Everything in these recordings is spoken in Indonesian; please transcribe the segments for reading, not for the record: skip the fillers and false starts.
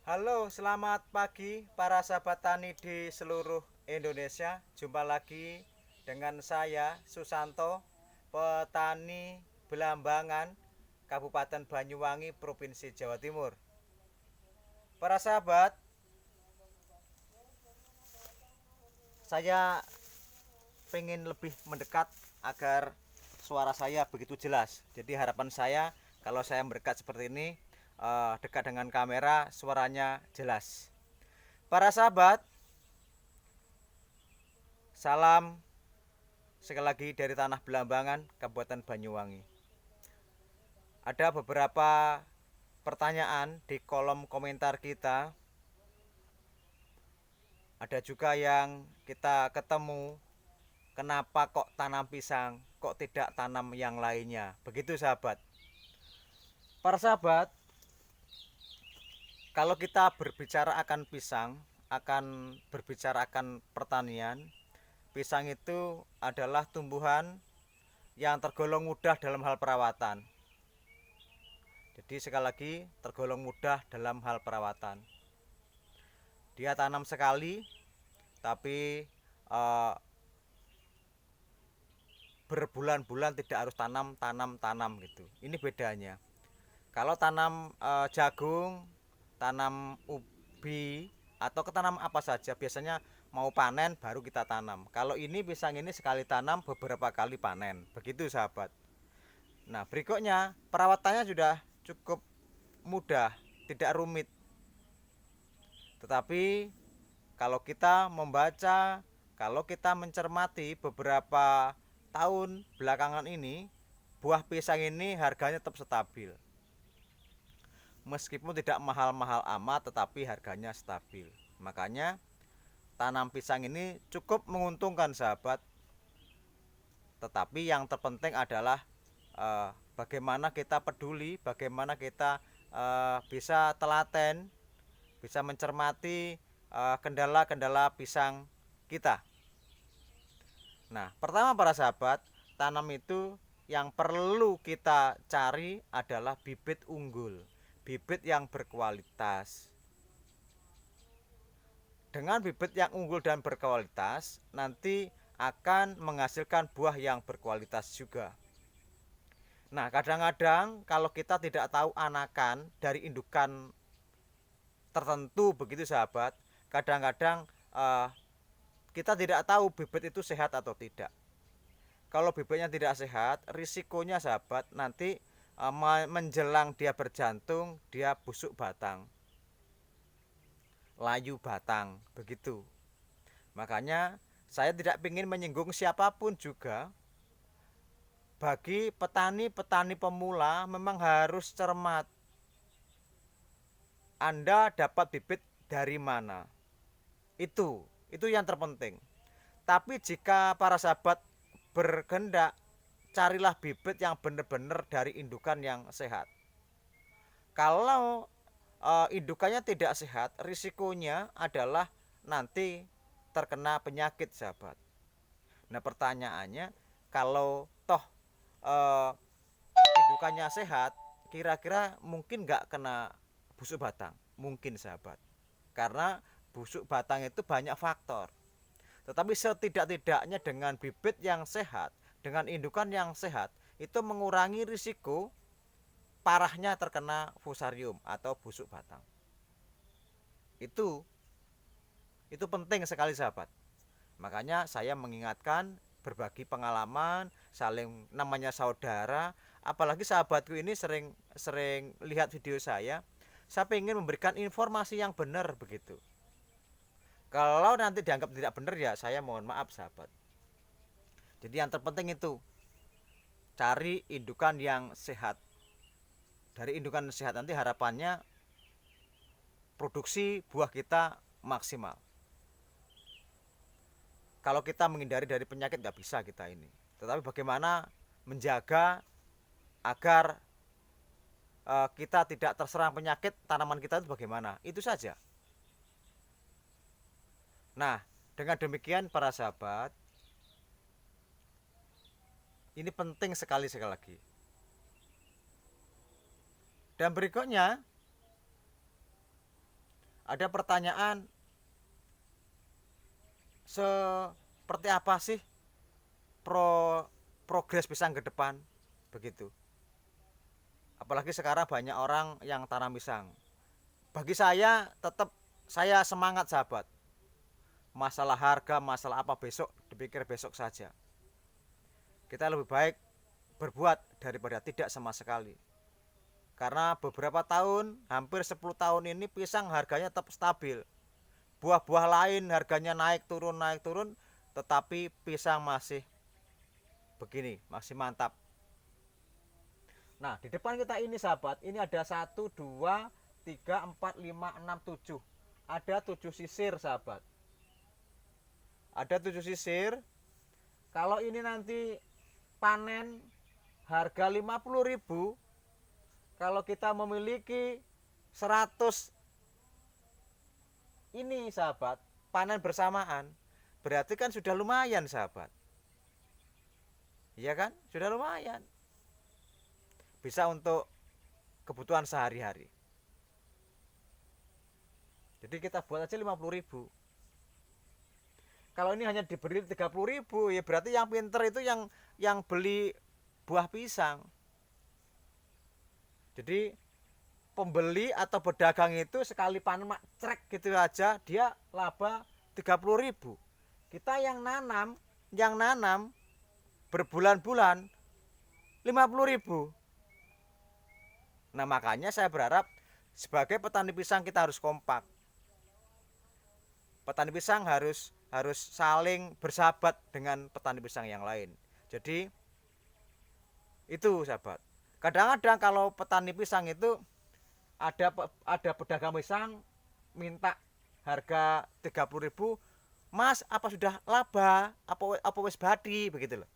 Halo, selamat pagi para sahabat tani di seluruh Indonesia. Jumpa lagi dengan saya Susanto, petani Belambangan, Kabupaten Banyuwangi, Provinsi Jawa Timur. Para sahabat, saya pengen lebih mendekat agar suara saya begitu jelas. Jadi harapan saya kalau saya mendekat seperti ini, dekat dengan kamera, suaranya jelas. Para sahabat, salam sekali lagi dari tanah Belambangan, Kabupaten Banyuwangi. Ada beberapa pertanyaan di kolom komentar kita. Ada juga yang kita ketemu, kenapa kok tanam pisang, kok tidak tanam yang lainnya. Begitu sahabat. Para sahabat, kalau kita berbicara akan pisang, akan berbicara akan pertanian, pisang itu adalah tumbuhan yang tergolong mudah dalam hal perawatan. Jadi sekali lagi, tergolong mudah dalam hal perawatan. Dia tanam sekali, tapi berbulan-bulan tidak harus tanam gitu. Ini bedanya. Kalau tanam jagung, tanam ubi, atau ketanam apa saja, biasanya mau panen baru kita tanam. Kalau ini pisang ini sekali tanam beberapa kali panen. Begitu sahabat. Nah, berikutnya perawatannya sudah cukup mudah, tidak rumit. Tetapi kalau kita membaca, kalau kita mencermati beberapa tahun belakangan ini, buah pisang ini harganya tetap stabil. Meskipun tidak mahal-mahal amat, tetapi harganya stabil. Makanya tanam pisang ini cukup menguntungkan sahabat. Tetapi yang terpenting adalah bagaimana kita peduli, bagaimana kita bisa telaten, bisa mencermati kendala-kendala pisang kita. Nah, pertama para sahabat, tanam itu yang perlu kita cari adalah bibit unggul, bibit yang berkualitas. Dengan bibit yang unggul dan berkualitas, nanti akan menghasilkan buah yang berkualitas juga. Nah, kadang-kadang kalau kita tidak tahu anakan dari indukan tertentu begitu sahabat, kadang-kadang kita tidak tahu bibit itu sehat atau tidak. Kalau bibitnya tidak sehat, risikonya sahabat nanti menjelang dia berjantung, dia busuk batang, layu batang, begitu. Makanya saya tidak ingin menyinggung siapapun juga. Bagi petani-petani pemula memang harus cermat. Anda dapat bibit dari mana? Itu yang terpenting. Tapi jika para sahabat berkehendak, carilah bibit yang benar-benar dari indukan yang sehat. Kalau indukannya tidak sehat, risikonya adalah nanti terkena penyakit sahabat. Nah pertanyaannya, kalau toh eh, indukannya sehat, kira-kira mungkin nggak kena busuk batang? Mungkin sahabat, karena busuk batang itu banyak faktor. Tetapi setidak-tidaknya dengan bibit yang sehat, dengan indukan yang sehat, itu mengurangi risiko parahnya terkena fusarium atau busuk batang. Itu itu penting sekali sahabat. Makanya saya mengingatkan, berbagi pengalaman, saling namanya saudara, apalagi sahabatku ini sering sering lihat video saya ingin memberikan informasi yang benar begitu. Kalau nanti dianggap tidak benar ya saya mohon maaf sahabat. Jadi yang terpenting itu cari indukan yang sehat. Dari indukan sehat nanti harapannya produksi buah kita maksimal. Kalau kita menghindari dari penyakit nggak bisa kita ini. Tetapi bagaimana menjaga agar kita tidak terserang penyakit tanaman kita itu bagaimana? Itu saja. Nah, dengan demikian para sahabat, ini penting sekali lagi. Dan berikutnya, ada pertanyaan, seperti apa sih progres pisang ke depan begitu. Apalagi sekarang banyak orang yang tanam pisang. Bagi saya tetap saya semangat sahabat. Masalah harga, masalah apa besok dipikir besok saja. Kita lebih baik berbuat daripada tidak sama sekali. Karena beberapa tahun, hampir 10 tahun ini pisang harganya tetap stabil. Buah-buah lain harganya naik turun, tetapi pisang masih begini, masih mantap. Nah, di depan kita ini sahabat, ini ada 1, 2, 3, 4, 5, 6, 7. Ada 7 sisir sahabat. Ada 7 sisir. Kalau ini nanti panen harga 50.000, kalau kita memiliki 100 ini sahabat, panen bersamaan, berarti kan sudah lumayan sahabat. Iya kan? Sudah lumayan. Bisa untuk kebutuhan sehari-hari. Jadi kita buat aja 50.000. Kalau ini hanya diberi 30.000, ya berarti yang pinter itu yang beli buah pisang. Jadi pembeli atau pedagang itu sekali panen crek gitu aja dia laba 30.000. Kita yang nanam berbulan-bulan 50.000. Nah, makanya saya berharap sebagai petani pisang kita harus kompak. Petani pisang harus saling bersahabat dengan petani pisang yang lain. Jadi itu sahabat. Kadang-kadang kalau petani pisang itu ada pedagang pisang minta harga 30.000, Mas apa sudah laba, apa wis badi begitu loh.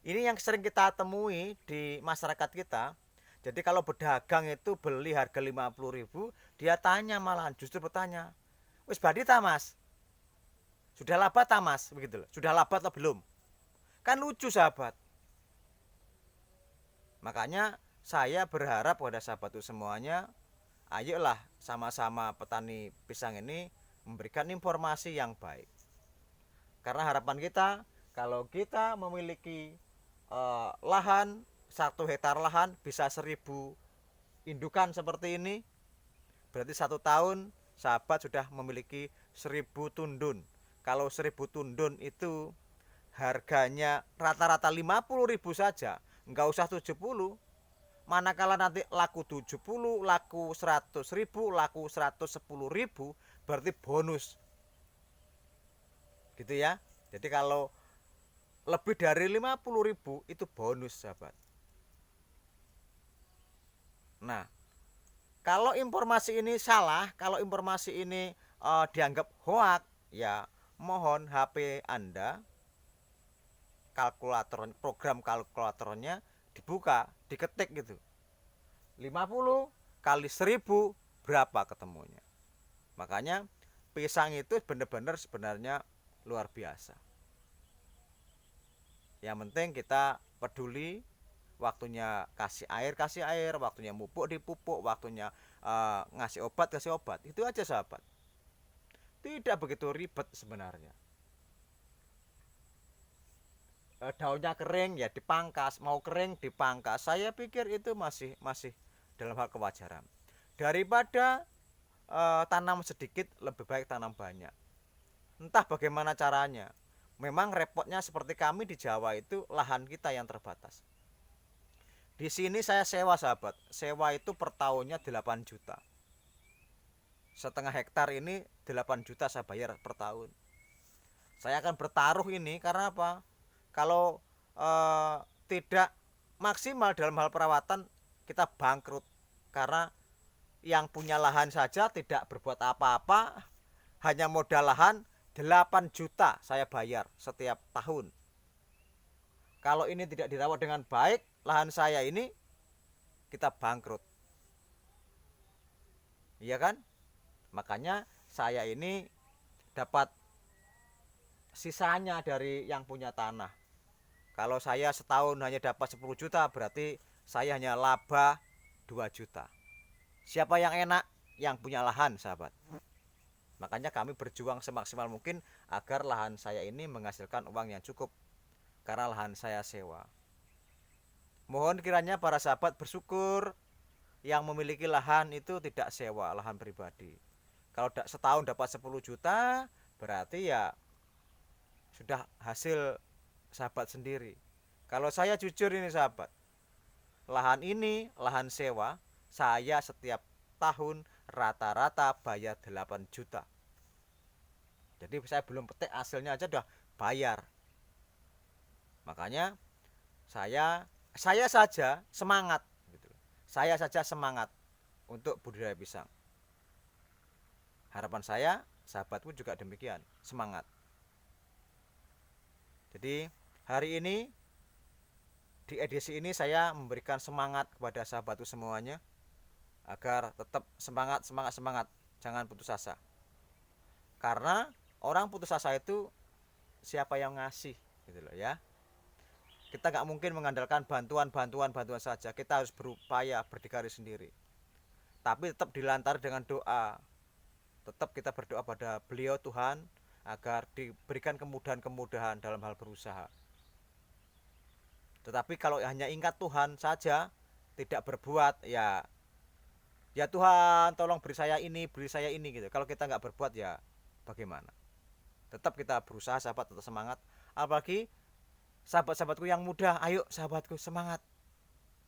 Ini yang sering kita temui di masyarakat kita. Jadi kalau pedagang itu beli harga 50.000, dia tanya, malahan justru bertanya, wis badi ta Mas? Sudah laba ta Mas? Begitu loh. Sudah laba atau belum? Kan lucu sahabat. Makanya saya berharap pada sahabat itu semuanya, ayolah sama-sama petani pisang ini memberikan informasi yang baik. Karena harapan kita, kalau kita memiliki lahan 1 hektar lahan bisa 1.000 indukan seperti ini, berarti 1 tahun sahabat sudah memiliki 1.000 tundun. Kalau 1.000 tundun itu harganya rata-rata 50.000 saja, enggak usah 70. Manakala nanti laku 70, laku 100.000, laku 110.000, berarti bonus. Gitu ya. Jadi kalau lebih dari 50.000 itu bonus sahabat. Nah, kalau informasi ini salah, kalau informasi ini dianggap hoak, ya mohon HP Anda, kalkulator, program kalkulatornya dibuka, diketik gitu. 50 kali 1.000 berapa ketemunya. Makanya pisang itu benar-benar sebenarnya luar biasa. Yang penting kita peduli, waktunya kasih air, waktunya pupuk dipupuk, waktunya ngasih obat kasih obat. Itu aja sahabat. Tidak begitu ribet sebenarnya. Daunnya kering ya dipangkas, mau kering dipangkas. Saya pikir itu masih dalam hal kewajaran. Daripada tanam sedikit lebih baik tanam banyak. Entah bagaimana caranya. Memang repotnya seperti kami di Jawa itu lahan kita yang terbatas. Di sini saya sewa sahabat. Sewa itu per tahunnya 8 juta. 1/2 hektar ini 8 juta saya bayar per tahun. Saya akan bertaruh ini karena apa? Kalau tidak maksimal dalam hal perawatan kita bangkrut. Karena yang punya lahan saja tidak berbuat apa-apa, hanya modal lahan 8 juta saya bayar setiap tahun. Kalau ini tidak dirawat dengan baik, lahan saya ini kita bangkrut. Iya kan? Makanya saya ini dapat sisanya dari yang punya tanah. Kalau saya setahun hanya dapat 10 juta, berarti saya hanya laba 2 juta. Siapa yang enak? yang punya lahan, sahabat. Makanya kami berjuang semaksimal mungkin agar lahan saya ini menghasilkan uang yang cukup, karena lahan saya sewa. Mohon kiranya para sahabat bersyukur yang memiliki lahan itu tidak sewa, lahan pribadi. Kalau setahun dapat 10 juta, berarti ya sudah hasil sahabat sendiri. Kalau saya jujur ini sahabat, lahan ini lahan sewa, saya setiap tahun rata-rata bayar 8 juta. Jadi saya belum petik hasilnya aja udah bayar. Makanya saya saja semangat gitu. Saya saja semangat untuk budidaya pisang. Harapan saya sahabatku juga demikian, semangat. Jadi hari ini di edisi ini saya memberikan semangat kepada sahabatku semuanya agar tetap semangat, jangan putus asa. Karena orang putus asa itu siapa yang ngasih gitu loh ya. Kita nggak mungkin mengandalkan bantuan saja. Kita harus berupaya berdikari sendiri. Tapi tetap dilantari dengan doa. Tetap kita berdoa pada beliau Tuhan agar diberikan kemudahan-kemudahan dalam hal berusaha. Tetapi kalau hanya ingat Tuhan saja, tidak berbuat, ya Tuhan tolong beri saya ini gitu. Kalau kita nggak berbuat ya bagaimana? Tetap kita berusaha sahabat, tetap semangat. Apalagi sahabat-sahabatku yang muda, ayo sahabatku semangat.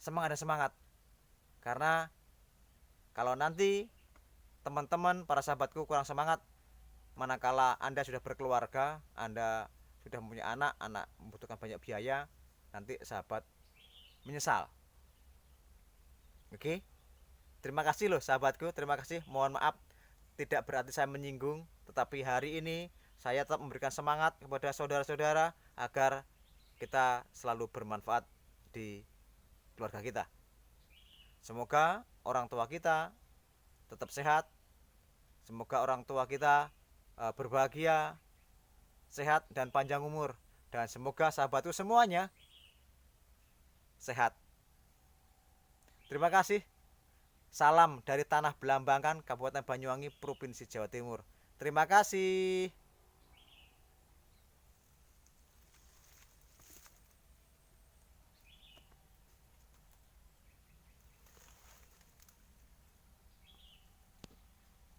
Semangat. Karena kalau nanti teman-teman, para sahabatku kurang semangat, manakala Anda sudah berkeluarga, Anda sudah mempunyai anak membutuhkan banyak biaya, nanti sahabat menyesal. Oke? Terima kasih loh sahabatku, terima kasih. Mohon maaf tidak berarti saya menyinggung, tetapi hari ini saya tetap memberikan semangat kepada saudara-saudara agar kita selalu bermanfaat di keluarga kita. Semoga orang tua kita tetap sehat. Semoga orang tua kita berbahagia, sehat dan panjang umur. Dan semoga sahabatku semuanya sehat. Terima kasih. Salam dari Tanah Belambangan, Kabupaten Banyuwangi, Provinsi Jawa Timur. Terima kasih.